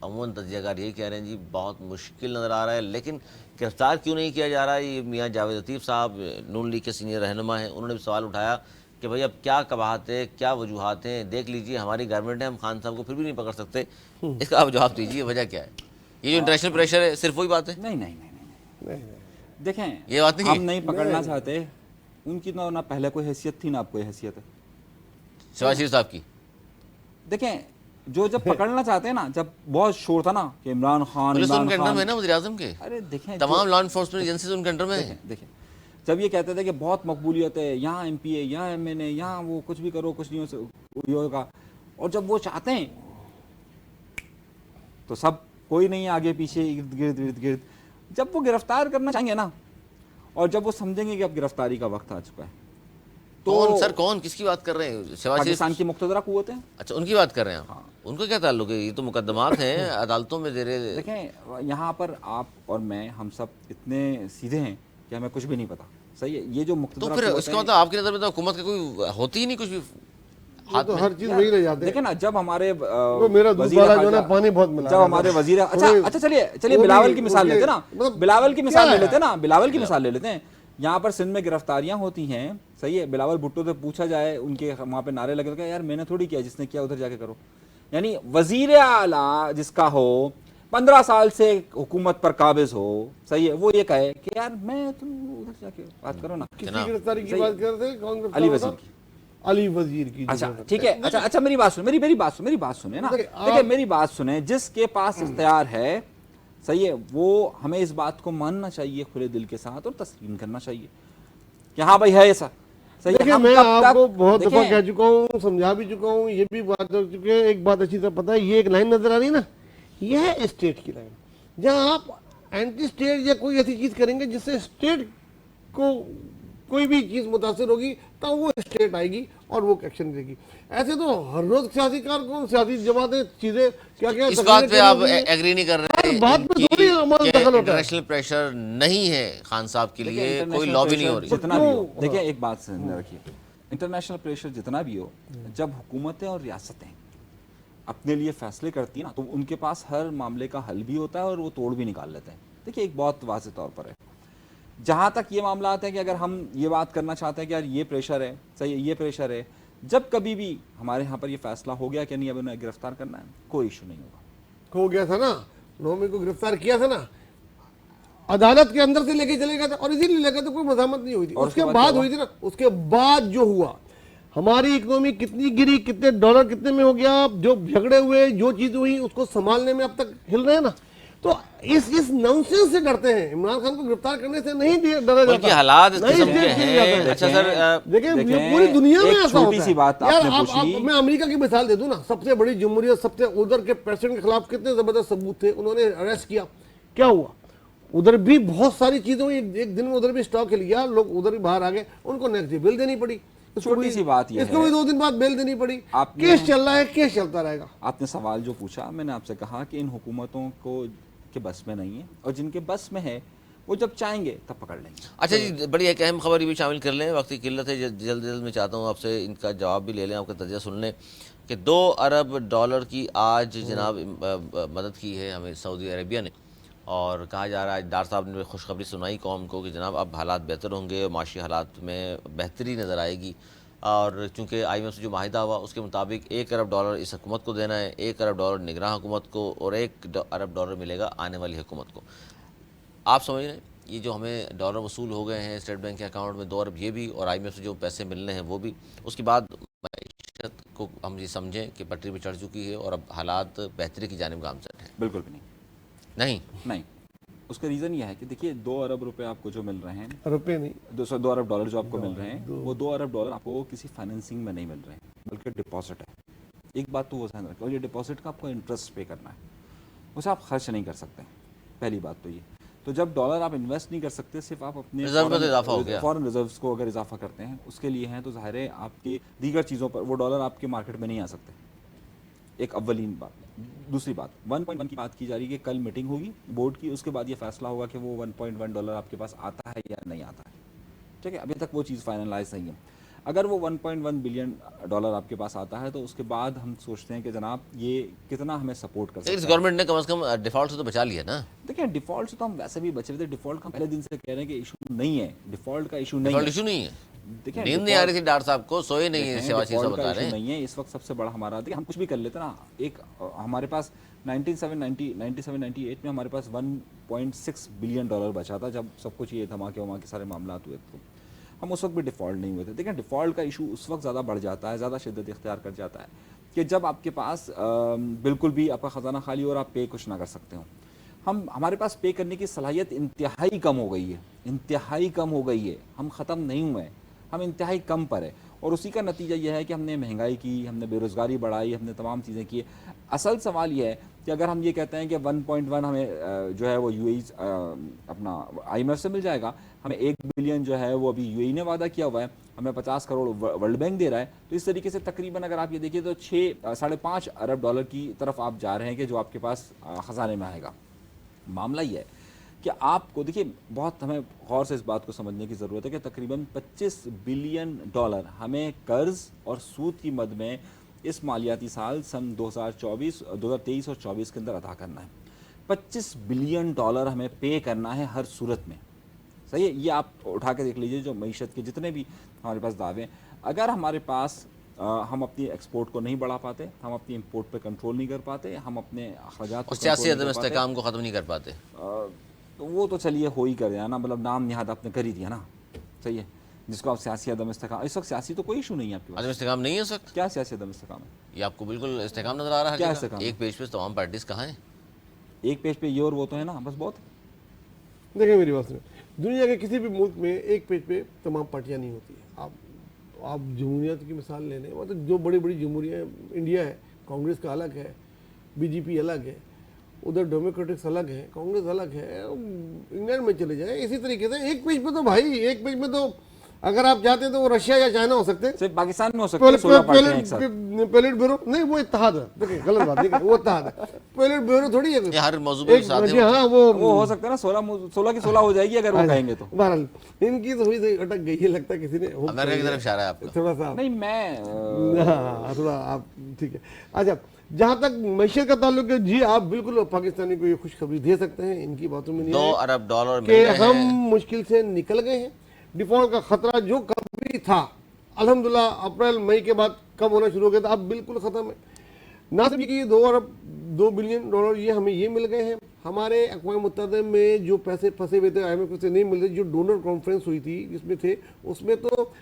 अमूमन तजियाकार यही कह रहे हैं जी बहुत मुश्किल नज़र आ रहा है। लेकिन गिरफ्तार क्यों नहीं किया जा रहा है? ये मियाँ जावेद लतीफ़ साहब नून लीग के सीनियर रहनुमा हैं, उन्होंने भी सवाल उठाया कि भाई अब क्या कबाहत है, क्या वजूहत हैं, देख लीजिए हमारी गवर्नमेंट है, हम खान साहब को फिर भी नहीं पकड़ सकते। इसका आप जवाब दीजिए, वजह क्या है? ये जो इंटरनेशनल प्रेशर है सिर्फ वही बात है? नहीं, देखें ये बात नहीं हम है। नहीं पकड़ना चाहते, उनकी तो ना पहले कोई हैसियत थी ना अब कोई हैसियत है। शहबाज शरीफ साहब की देखें जो जब पकड़ना चाहते हैं ना, जब बहुत शोर था ना कि इमरान खान पुलिस उनके अंडर में है ना, वज़ीर आज़म के अरे देखें तमाम लॉ इन्फोर्समेंट एजेंसीज उनके अंडर में है। देखें जब ये कहते थे कि बहुत मकबूलियत है, यहाँ MPA, यहाँ MNA, यहाँ वो कुछ भी करो कुछ नहीं होगा, और जब वो चाहते हैं तो सब कोई नहीं आगे पीछे इर्द गिर्द। जब वो गिरफ्तार करना चाहेंगे ना और जब वो समझेंगे कि अब गिरफ्तारी का वक्त आ चुका है तो कौन सर, कौन किसकी बात कर रहे हैं? शहबाज शरीफ? पाकिस्तान की मुक़्तदरा क़ुव्वतें। अच्छा उनकी बात कर रहे हैं आप? उनका क्या ताल्लुक है? ये तो मुकदमात हैं अदालतों में दे रहे। देखें यहाँ पर आप और मैं हम सब इतने सीधे हैं कि हमें कुछ भी नहीं पता, सही है। ये जो तो मुक़्तदरा फिर क़ुव्वतें इसका मतलब आपकी नज़र में तो हुकूमत का कोई होती ही नहीं कुछ भी हाथ तो में? हर चीज़ वही रह जाते हैं। देखें ना जब हमारे तो मेरा दूध वज़ीर वाला जो है ख़ारजा- ना पानी बहुत मिला जब रहा हमारे था। वजीर थोड़े- अच्छा चलिए वो बिलावल भी- की मिसाल वो लेते भी- ना, मतलब बिलावल की क्या मिसाल ले है? लेते ना, बिलावल की मिसाल ले लेते हैं। यहाँ पर सिंध में गिरफ्तारियां होती हैं, सही है। बिलावल भुट्टो से पूछा जाए, उनके वहाँ पे नारे लगे तो यार मैंने थोड़ी किया, जिसने किया उधर जाके करो। यानी वजीर आला जिसका हो 15 साल से हुकूमत पर काबिज हो, सही है, वो ये कहे कि यार मैं तुम उधर जाके बात करो ना। किसकी गिरफ्तारी की सही। बात कर रहे थे? कौन गिरफ्तार अली हुआ वजीर था? की। अली वजीर की। अच्छा जो ठीक है, अच्छा मेरी बात सुन, मेरी बात सुने ना। देखिए, देखिए मेरी बात सुने, जिसके पास इख्तियार है, सही है, वो हमें इस बात को मानना चाहिए खुले दिल के साथ और तस्लीम करना चाहिए कि हाँ भाई है ऐसा, सही है। देखिए हम मैं कब आपको तक- बहुत दफा देखें, कह चुका हूँ, समझा भी चुका हूँ, ये भी बात कर चुके हैं। एक बात अच्छी तरह पता है, ये एक लाइन नजर आ रही है ना, ये है स्टेट की लाइन। जहाँ आप एंटी स्टेट या कोई ऐसी चीज करेंगे जिससे स्टेट को कोई भी चीज मुतासर होगी, तब वो स्टेट आएगी और वो एक्शन लेगी। ऐसे तो हर रोज सियासी कारकुन, सियासी जमातें, चीजें क्या क्या इस बात पे आप एग्री नहीं कर रहे हर बात में कि थोड़ी हमारा दखल होता है। इंटरनेशनल प्रेशर नहीं है खान साहब के लिए, कोई इंटरनेशनल लॉबी नहीं हो रही? जितना भी हो, तो- देखिए एक बात समझ रखिए, इंटरनेशनल प्रेशर जितना भी हो, जब हुकूमतें और रियासतें अपने लिए फैसले करती है ना, तो उनके पास हर मामले का हल भी होता है और वो तोड़ भी निकाल लेते हैं। देखिए एक बहुत वाज़ेह तौर पर है, जहाँ तक ये मामला आता है कि अगर हम ये बात करना चाहते हैं कि यार ये प्रेशर है, सही है, ये प्रेशर है, जब कभी भी हमारे यहाँ पर ये फैसला हो गया कि नहीं अब उन्हें गिरफ्तार करना है, कोई इशू नहीं होगा। हो गया था ना, 9 मई को गिरफ्तार किया था ना, अदालत के अंदर से लेके चले गए थे और इसीलिए लेके तो कोई मजामत नहीं हुई थी। और उसके उसके बाद बाद क्या हुई थी ना, उसके बाद जो हुआ, हमारी इकोनॉमी कितनी गिरी, कितने डॉलर कितने में हो गया, जो झगड़े हुए, जो चीज हुई, उसको संभालने में अब तक हिल रहे हैं ना। तो इस नॉनसेंस से डरते हैं। इमरान खान को गिरफ्तार करने से नहीं डरा उनके जाता, हालात इस नहीं किस्म के दिया जाता हैं। है। अच्छा सर, देखिए देखें, ये पूरी दुनिया में एक ऐसा होता छोटी है। सी बात यार आपने आप पूछी। मैं अमेरिका की मिसाल दे दूं ना, सबसे बड़ी जमहूरियत, सबसे उधर के प्रेसिडेंट के खिलाफ कितने जबरदस्त सबूत थे, उन्होंने अरेस्ट किया, क्या हुआ? उधर भी बहुत सारी चीजों, एक दिन में उधर भी स्टॉक लिया, लोग उधर भी बाहर आ गए, उनको नेक्स्ट डे बेल देनी पड़ी। छोटी सी बात ये इसको है, भी 2 दिन बाद बेल देनी पड़ी। आपने- केस चल रहा है, केस चलता रहेगा। आपने सवाल जो पूछा, मैंने आपसे कहा कि इन हुकूमतों को के बस में नहीं है, और जिनके बस में है वो जब चाहेंगे तब पकड़ लेंगे। अच्छा जी, बड़ी एक अहम खबर ये भी शामिल कर लें, वक्त की किल्लत है, जल्द जल्द में चाहता हूँ आपसे इनका जवाब भी ले लें, आपका तजिया सुन लें कि $2 अरब की आज जनाब मदद की है हमें सऊदी अरेबिया ने, और कहा जा रहा है, डॉक्टर साहब ने खुशखबरी सुनाई कौम को कि जनाब अब हालात बेहतर होंगे, माशी हालात में बेहतरी नज़र आएगी। और चूँकि IMF से जो माहिदा हुआ उसके मुताबिक $1 अरब इस हुकूमत को देना है, $1 अरब निगरान हुकूमत को, और $1 अरब मिलेगा आने वाली हुकूमत को। आप समझ रहे हैं, ये जो हमें डॉलर वसूल हो गए हैं स्टेट बैंक के अकाउंट में, 2 अरब ये भी, और IMF से जो पैसे मिलने हैं वो भी, उसके बाद मईशत को हम ये समझें कि पटरी पर चढ़ चुकी है और अब हालात बेहतरी की जानिब गामजद हैं? बिल्कुल भी नहीं। नहीं, उसका रीज़न ये है कि देखिए 2 अरब रुपए आपको जो मिल रहे हैं, रुपए नहीं, 2 अरब डॉलर जो आपको मिल रहे हैं, वो 2 अरब डॉलर आपको किसी फाइनेंसिंग में नहीं मिल रहे हैं, बल्कि डिपॉजिट है। एक बात तो वो ध्यान रखें, और ये डिपॉजिट का आपको इंटरेस्ट पे करना है, उसे आप खर्च नहीं कर सकते, पहली बात तो ये। तो जब डॉलर आप इन्वेस्ट नहीं कर सकते, सिर्फ आप अपने रिजर्व में तो इजाफा हो गया, फॉरेन रिजर्व्स को अगर इजाफा करते हैं उसके लिए हैं, तो ज़ाहिर है आपकी दीगर चीज़ों पर वो डॉलर आपके मार्केट में नहीं आ सकते। एक अव्वलीन बात। दूसरी बात, 1.1 की बात की जा रही है कि कल मीटिंग होगी बोर्ड की, उसके बाद ये फैसला होगा कि वो $1.1 आपके पास आता है या नहीं आता है। ठीक है, अभी तक वो चीज़ फाइनलाइज नहीं है। अगर वो $1.1 बिलियन आपके पास आता है तो उसके बाद हम सोचते हैं कि जनाब ये कितना हमें सपोर्ट कर सकता इस है। गवर्नमेंट ने कम से कम डिफॉल्ट से तो बचा लिया ना। देखिए डिफॉल्ट से तो हम वैसे भी बचे हुए थे, डिफॉल्ट का पहले दिन से कह रहे हैं कि इशू नहीं है, डिफॉल्ट का इशू नहीं डिफॉल्ट है। इशू नहीं है, देखिए नींद नहीं आ रही थी डॉक्टर साहब को, सोए नहीं है, सेवा चीज़ डिफॉल्ट का बता इशू रहे हैं। नहीं है इस वक्त। सबसे बड़ा हमारा, देखिए हम कुछ भी कर लेते ना, एक हमारे पास 97-98 में हमारे पास $1.6 बिलियन बचा था, जब सब कुछ ये धमाके वमाके सारे मामला हुए तो हम उस वक्त भी डिफ़ॉल्ट नहीं हुए थे। देखिए डिफ़ॉल्ट का इशू उस वक्त ज़्यादा बढ़ जाता है, ज़्यादा शिद्दत इख्तियार कर जाता है कि जब आपके पास बिल्कुल भी आपका ख़जाना खाली और आप पे कुछ ना कर सकते हो। हमारे पास पे करने की सलाहियत इंतहाई कम हो गई है, इंतहाई कम हो गई है। हम ख़त्म नहीं हुए, हम इंतहाई कम पर है, और उसी का नतीजा यह है कि हमने महंगाई की, हमने बेरोज़गारी बढ़ाई, हमने तमाम चीज़ें की। असल सवाल यह है कि अगर हम ये कहते हैं कि 1.1 हमें जो है वो UAE अपना IMF से मिल जाएगा, हमें 1 बिलियन जो है वो अभी UAE ने वादा किया हुआ है, हमें 50 करोड़ वर्ल्ड बैंक दे रहा है, तो इस तरीके से तकरीबन अगर आप ये देखिए तो $6-5.5 अरब की तरफ आप जा रहे हैं कि जो आपके पास ख़जाने में आएगा। मामला ये है कि आपको देखिए बहुत हमें गौर से इस बात को समझने की ज़रूरत है कि तकरीबन $25 बिलियन हमें कर्ज़ और सूद की मद में इस मालियाती साल सन 2023 और 24 के अंदर अदा करना है। $25 बिलियन हमें पे करना है हर सूरत में। सही है, ये आप उठा के देख लीजिए जो मईशत के जितने भी हमारे पास दावे हैं। अगर हमारे पास हम अपनी एक्सपोर्ट को नहीं बढ़ा पाते, हम अपनी इंपोर्ट पे कंट्रोल नहीं कर पाते, हम अपने अखराजात को सियासी अदम इस्तेहकाम को ख़त्म नहीं कर पाते, तो वो तो चलिए हो ही कर ना, मतलब नाम निहाद आपने कर ही दिया ना। सही है, जिसको आप सियासी अदम इस्तेहकाम, इस वक्त सियासी तो कोई इशू नहीं है आपके पास। अदम इस्तेहकाम नहीं है इस वक्त। क्या सियासी अदम इस्तेहकाम है? ये आपको बिल्कुल इस्तेहकाम नज़र आ रहा है। क्या हर इस्तेहकाम जगह एक पेज पे तमाम पार्टीज कहाँ हैं? एक पेज पे ये और वो तो है ना, बस बहुत। देखिए मेरी बात सुनिए, दुनिया के किसी भी मुल्क में एक पेज पे तमाम पार्टियां नहीं होती। आप जमहूरियत की मिसाल ले लें, मतलब जो बड़ी बड़ी जमहूरियाँ, इंडिया है, कांग्रेस का अलग है, BJP अलग है, उधर डेमोक्रेटिक्स अलग है, कांग्रेस अलग है। इंग्लैंड में चले जाए इसी तरीके से एक पेज पे तो भाई, एक पेज में तो अगर आप चाहते हैं तो वो रशिया या चाइना हो सकते हैं, सिर्फ पाकिस्तान में हो सकते हैं 16 पार्टियां एक साथ। पैलेट ब्यूरो नहीं, वो इत्तेहाद है। देखिए गलत बात नहीं, वो इत्तेहाद है, पैलेट ब्यूरो थोड़ी है। ये हर मौजू पे साथ जी हाँ, वो हो सकता है ना 16 की 16 हो जाएगी अगर वो कहेंगे तो। बहरहाल इनकी तो हुई अटक गई है, लगता है किसी ने अमेरिका की तरफ इशारा है आपका। थोड़ा सा नहीं मैं हाँ, थोड़ा आप ठीक है। अच्छा, जहाँ तक मैशियत का ताल्लुक है, जी आप बिल्कुल पाकिस्तानी को ये खुशखबरी दे सकते हैं, इनकी बातों में नहीं $2 है अरब कि मिल रहे हम हैं। मुश्किल से निकल गए हैं। डिफॉल्ट का खतरा जो कभी था, अल्हम्दुलिल्लाह अप्रैल मई के बाद कम होना शुरू हो गया था, अब बिल्कुल ख़त्म है। ना सिर्फ ये $2 बिलियन ये हमें ये मिल गए हैं, हमारे अक़वाम मुत्तहिदा में जो पैसे फंसे हुए थे IMF से नहीं मिल रहे, जो डोनर कॉन्फ्रेंस हुई थी जिसमें थे, उसमें तो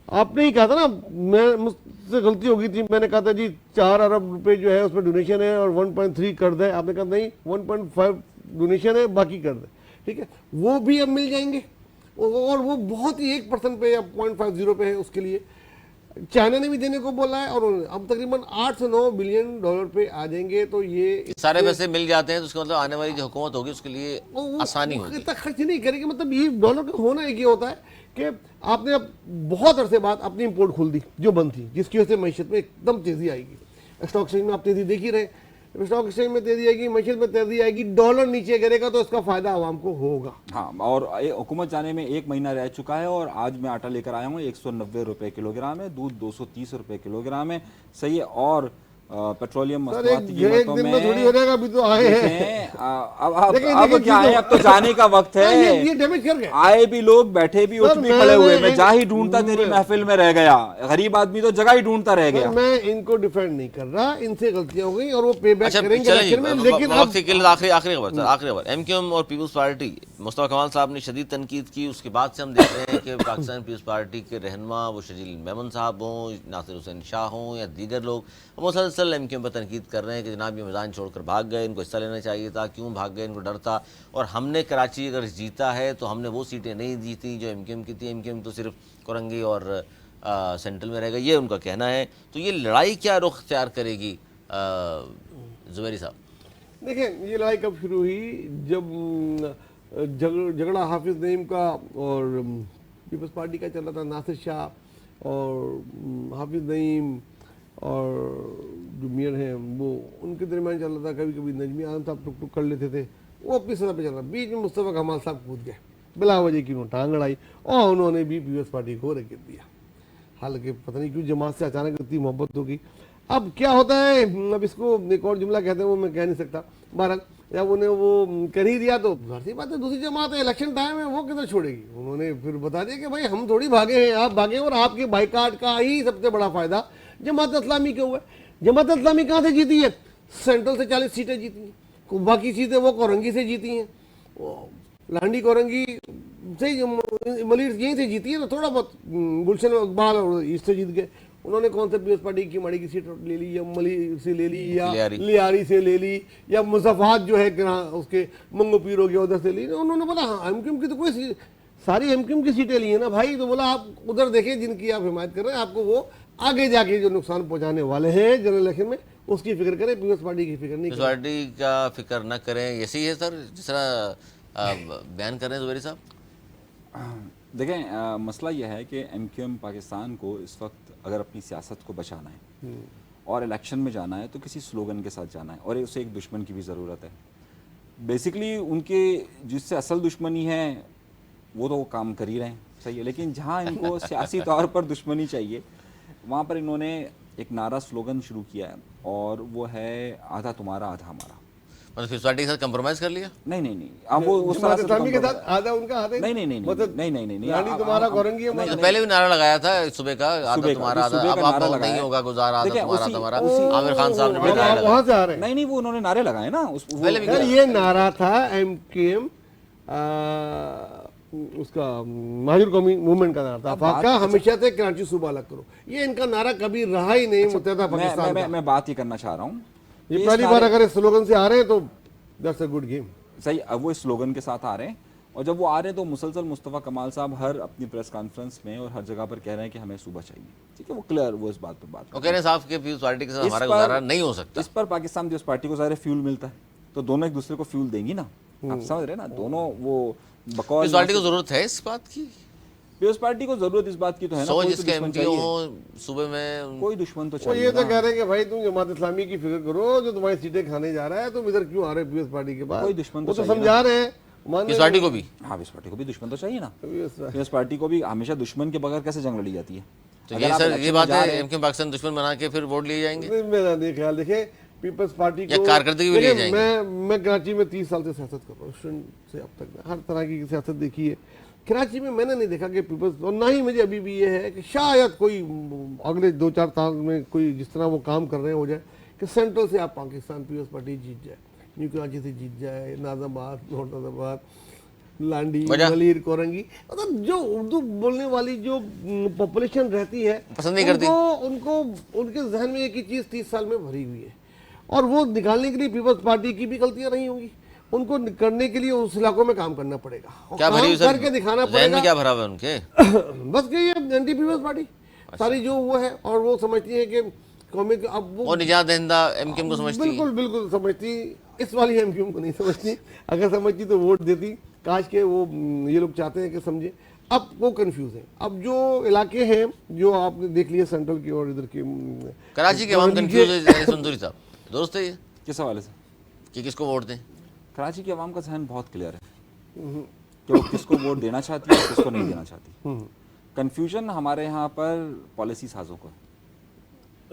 आपने ही कहा था ना, मैं मुझसे गलती हो गई थी, मैंने कहा था जी 4 अरब रुपए जो है उसमें डोनेशन है और 1.3 कर दे, आपने कहा नहीं 1.5 डोनेशन है बाकी कर दे, ठीक है, वो भी अब मिल जाएंगे और वो बहुत ही 1% पे या 0.50 पे है उसके लिए। चाइना ने भी देने को बोला है और अब तकरीबन 8 से 9 बिलियन डॉलर पे आ जाएंगे। तो ये सारे पैसे मिल जाते हैं तो उसका मतलब आने वाली जो हुकूमत होगी उसके लिए आसानी होगी। इतना खर्च नहीं करेगी, मतलब ये डॉलर का होना एक ये होता है कि आपने अब बहुत अरसे बाद अपनी इंपोर्ट खोल दी जो बंद थी, जिसकी वजह से मैशत में एकदम तेजी आएगी। स्टॉक एक्सचेंज में आप तेजी देख ही रहे, स्टॉक एक्सचेंज में तेजी आएगी, मैशत में तेजी आएगी, डॉलर नीचे गिरेगा तो इसका फायदा आवाम को होगा। हाँ, और हुकूमत जाने में 1 महीना रह चुका है और आज मैं आटा लेकर आया हूँ 190 रुपए किलोग्राम है, दूध 230 रुपए किलोग्राम है, सही है। और पेट्रोलियम मसनूआती कीमतों में थोड़ी हो जाएगा, अभी तो आए हैं। अब क्या है, अब तो जाने का वक्त है। ये डैमेज कर गए, आए भी लोग, बैठे भी, उठ भी खड़े हुए। मैं जा ही ढूंढता तेरी महफिल में रह गया, गरीब आदमी तो जगह ही ढूंढता रह गया। मैं इनको डिफेंड नहीं कर रहा, इनसे गलतियां हो गई और वो पे बैक करेंगे। लेकिन आखिरी खबर एमक्यूएम और पीपल्स पार्टी, मुस्तफा कमाल साहब ने शदीद तनकीद की, उसके बाद से हम देख रहे हैं कि पाकिस्तान पीपल्स पार्टी के रहनुमा वो शजील मेमन साहब हों, नासिर हुसैन शाह हों या दीगर लोग, मुसलसल एमक्यूएम पर तनकीद कर रहे हैं कि जनाब ये मैदान छोड़कर भाग गए, इनको हिस्सा लेना चाहिए था, क्यों भाग गए, इनको डर था। और हमने कराची अगर जीता है तो हमने वो सीटें नहीं जीती जो एमक्यूएम की थी, एमक्यूएम तो सिर्फ कोरंगी और सेंट्रल में रहेगा, ये उनका कहना है। तो ये लड़ाई क्या रुख अख्तियार करेगी जुबैरी साहब? देखिए, ये लड़ाई कब शुरू हुई, जब झगड़ा हाफिज नईम का और पीपल्स पार्टी का चल रहा था। नासिर शाह और हाफिज नईम और जो मेयर हैं वो उनके दरमियान चल रहा था। कभी कभी नजमी आलम साहब टुक टुक कर लेते थे, वो अपनी सतह पे चल रहा। बीच में मुस्तफा कमाल साहब कूद गए, बिला वजह की उन्होंने टांग अड़ाई और उन्होंने भी पीपल्स पार्टी को रख दिया। हालांकि पता नहीं क्यों जमात से अचानक इतनी मोहब्बत होगी। अब क्या होता है, अब इसको एक और जुमला कहते हैं, वो मैं कह नहीं सकता। बहरहाल जब उन्हें वो कर ही दिया तो जाहिर सी बात है दूसरी जमात है, इलेक्शन टाइम है, वो किधर छोड़ेगी। उन्होंने फिर बता दिया कि भाई हम थोड़ी भागे हैं, आप भागे, और आपके बाइकाट का ही सबसे बड़ा फायदा जमात इस्लामी को हुआ है। जमात इस्लामी कहाँ से जीती है? सेंट्रल से 40 सीटें जीती हैं, बाकी सीटें वो कोरंगी से जीती हैं, लांडी कोरंगी से मलिर यहीं से जीती है, तो थोड़ा बहुत गुलशन इकबाल और ईस्ट से जीत गए। उन्होंने कौन से पीपल्स पार्टी की माड़ी की सीट ले ली, या मली से ले ली, या लियारी से ले ली, या मुजफ्फराबाद जो है उसके मंगो पीर हो गया उधर से ली। उन्होंने बोला हाँ एमक्यूएम की तो कोई सारी एमक्यूएम की सीटें ली है ना भाई। तो बोला आप उधर देखें जिनकी आप हिमायत कर रहे हैं, आपको वो आगे जाके जो नुकसान पहुंचाने वाले हैं जनरल इलेक्शन में, उसकी फिक्र करें, पीपल्स पार्टी की फिक्र नहीं करें। पार्टी का फिक्र न करें, ऐसी है सर जिस तरह बयान कर रहे हैं जुबैरी साहब? देखें, मसला यह है कि एमक्यूएम पाकिस्तान को इस वक्त अगर अपनी सियासत को बचाना है और इलेक्शन में जाना है तो किसी स्लोगन के साथ जाना है, और उसे एक दुश्मन की भी ज़रूरत है। बेसिकली उनके जिससे असल दुश्मनी है वो तो वो काम कर ही रहे हैं, सही है, लेकिन जहाँ इनको सियासी तौर पर दुश्मनी चाहिए वहाँ पर इन्होंने एक नारा स्लोगन शुरू किया है, और वो है आधा तुम्हारा आधा हमारा। मतलब पीपल्स पार्टी के साथ कंप्रोमाइज कर लिया? नहीं, अब वो उस तरह से के साथ आधा उनका आधा नहीं, तुम्हारा कोरंगी है। पहले भी नारा लगाया था सुबह का, आधा तुम्हारा आधा, अब नहीं होगा गुजारा, आधा तुम्हारा तुम्हारा। आमिर खान साहब ने वहां से आ रहे नहीं, वो उन्होंने नारे लगाए ना पहले भी। ये नारा था एमक्यूएम उसका महाजुर कौमी मूवमेंट का नारा था, फाका हमेशा से कराची सूबा अलग करो। ये इनका नारा कभी रहा ही नहीं मुत्तहदा पाकिस्तान का। मैं बात ही करना चाह रहा हूँ, ये पहली बार अगर इस स्लोगन से आ रहे हैं तो दैट्स अ गुड गेम। सही, अब वो इस स्लोगन के साथ आ रहे हैं, और जब वो आ रहे हैं तो मुसलसल मुस्तफ़ा कमाल साहब हर अपनी प्रेस कॉन्फ्रेंस में और हर जगह पर कह रहे हैं कि हमें सूबा चाहिए, ठीक है, वो क्लियर, वो इस बात पर बात कह रहे हैं साहब कि पीपल्स पार्टी के साथ हमारा गुजारा नहीं हो सकता। इस पर पाकिस्तान पीपल्स पार्टी को ज़ाहिर फ्यूल मिलता है, तो दोनों एक दूसरे को फ्यूल देंगी ना, आप समझ रहे हैं ना, दोनों वो बकौल। पीपल्स पार्टी को जरूरत है इस बात की, पीपल्स पार्टी को जरूरत इस बात की तो है ना, जिसके एमपी हो सुबह में कोई दुश्मन तो चाहिए। ये तो कह रहे हैं कि भाई तुम जमात इस्लामी की फिक्र करो, जो तुम्हारी सीटें खाने जा रहा है, तुम इधर क्यों आ रहे हो पीपल्स पार्टी के पास? कोई दुश्मन तो समझा रहे हैं पीपल्स पार्टी को भी। हाँ, पीपल्स पार्टी को भी दुश्मन तो चाहिए ना, पीपल्स पार्टी को भी हमेशा दुश्मन के बगैर कैसे जंग लड़ी जाती है? तो ये सर ये बात है एमक्यूएम पाकिस्तान दुश्मन बना के फिर वोट लिए जाएंगे? मेरा नहीं ख्याल। देखे पीपल्स पार्टी को कारकर्दगी भी लिए जाएंगे। मैं कराची में 30 साल से सियासत कर रहा हूँ, स्टूडेंट से अब तक हर तरह की सियासत देखी है। कराची में मैंने नहीं देखा कि पीपल्स, और ना ही मुझे अभी भी ये है कि शायद कोई अगले 2-4 साल में कोई जिस तरह वो काम कर रहे हो जाए कि सेंट्रल से आप पाकिस्तान पीपल्स पार्टी जीत जाए, न्यू कराची से जीत जाए, नाजाबाद, नौटाबाद, लांडी, मलीर, कोरंगी, मतलब जो उर्दू बोलने वाली जो पॉपुलेशन रहती है पसंद नहीं करती, उनको उनके जहन में एक ही चीज़ 30 साल में भरी हुई है, और वो निकालने के लिए पीपल्स पार्टी की भी गलतियाँ रही होंगी, उनको करने के लिए उस इलाकों में काम करना पड़ेगा और क्या काम भरी सर करके दिखाना जहन में पड़ेगा। क्या भरा हुआ है उनके? बस यही है एंटी पीपल्स पार्टी सारी जो वो है, और वो समझती है कि कौमी अब वो निजात दहिंदा एमकेएम को समझती है। बिल्कुल बिल्कुल समझती, इस वाली एमक्यूएम को नहीं समझती। अगर समझती तो वोट देती, काश के वो ये लोग चाहते हैं कि समझे। अब वो कंफ्यूज है। अब जो इलाके हैं जो आपने देख लिया सेंट्रल की और इधर की कराची के अवाम कंफ्यूज है संतूरी साहब, दुरुस्त है ये किस हवाले से? कि किसको वोट दें? कराची के अवाम का जहन बहुत क्लियर है कि वो किसको वोट देना चाहती है और किसको नहीं देना चाहती। कंफ्यूजन हमारे यहाँ पर पॉलिसी साजों को है।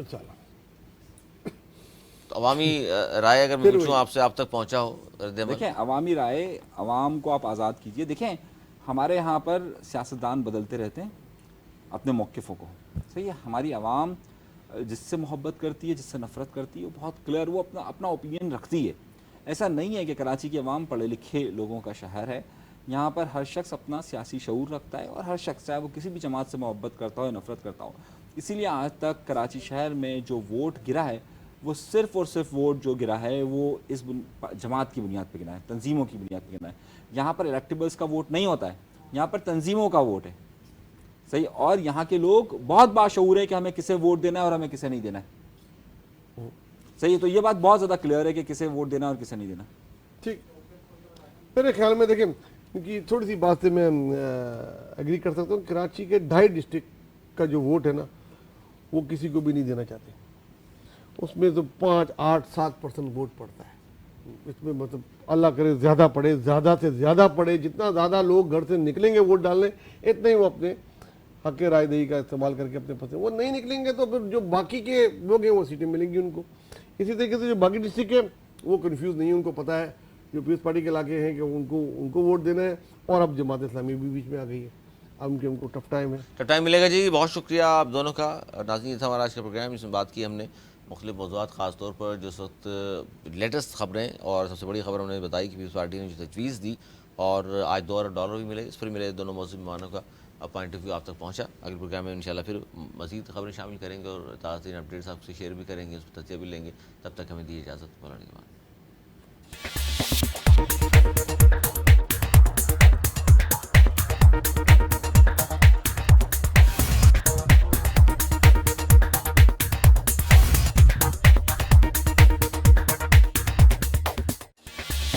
चलो तो अवामी राय अगर मैं पूछूं आपसे, आप तक पहुंचा हो रद्द अमल? देखें, अवामी राय, अवाम को आप आज़ाद कीजिए। देखें, हमारे यहाँ पर सियासतदान बदलते रहते हैं अपने मौक़िफ़ों को, सही है। हमारी आवाम जिससे मोहब्बत करती है, जिससे नफ़रत करती है, वो बहुत क्लियर, वो अपना अपना ओपिनियन रखती है। ऐसा नहीं है कि कराची की आवाम पढ़े लिखे लोगों का शहर है। यहाँ पर हर शख्स अपना सियासी शऊर रखता है, और हर शख्स चाहे वो किसी भी जमात से मोहब्बत करता हो या नफ़रत करता हो। इसीलिए आज तक कराची शहर में जो वोट गिरा है, वो सिर्फ़ और सिर्फ वोट जो गिरा है वो इस जमात की बुनियाद पर गिरा है, तंजीमों की बुनियाद पर गिरा है। यहाँ पर इलेक्टेबल्स का वोट नहीं होता है, यहाँ पर तंजीमों का वोट है, सही। और यहाँ के लोग बहुत बाशऊर है कि हमें किसे वोट देना है और हमें किसे नहीं देना है, सही है। तो ये बात बहुत ज़्यादा क्लियर है कि किसे वोट देना है और किसे नहीं देना। ठीक, मेरे ख्याल में देखें, क्योंकि थोड़ी सी बात से मैं एग्री कर सकता हूँ। कराची के 2.5 डिस्ट्रिक्ट का जो वोट है ना, वो किसी को भी नहीं देना चाहते। उसमें तो 5, 8, 7% वोट पड़ता है। इसमें मतलब अल्लाह करे ज़्यादा पड़े, ज़्यादा से ज़्यादा पड़े। जितना ज़्यादा लोग घर से निकलेंगे वोट डालने, इतना ही वो अपने हक के रायदही का इस्तेमाल करके अपने पसंद, वो नहीं निकलेंगे तो फिर जो बाकी के लोग हैं वो सीटें मिलेंगी उनको। इसी तरीके से जो बाकी डिस्ट्रिक्ट है वो कंफ्यूज नहीं है, उनको पता है जो पीपल्स पार्टी के इलाके हैं कि उनको वोट देना है। और अब जमात इस्लामी भी बीच में आ गई है, अब उनको टफ टाइम है। टफ टाइम मिलेगा जी। बहुत शुक्रिया आप दोनों का। नाज़रीन, ये था हमारा आज का प्रोग्राम। इसमें बात की हमने मुख्तलिफ मौज़ूआत, ख़ास तौर पर जिस वक्त लेटेस्ट ख़बरें, और सबसे बड़ी ख़बर हमने बताई कि पीपल्स पार्टी ने जो तजवीज़ दी और आज $2 भी मिले, इस पर मिले दोनों मौजूद मेहमानों का पॉइंट ऑफ व्यू आप तक पहुँचा। अगले प्रोग्राम में इंशाल्लाह फिर मज़ीद ख़बरें शामिल करेंगे और ताज़ा अपडेट्स आपसे शेयर भी करेंगे, उस पर तजज़िया भी लेंगे। तब तक हमें दी इजाज़त। मौलाना के बाद।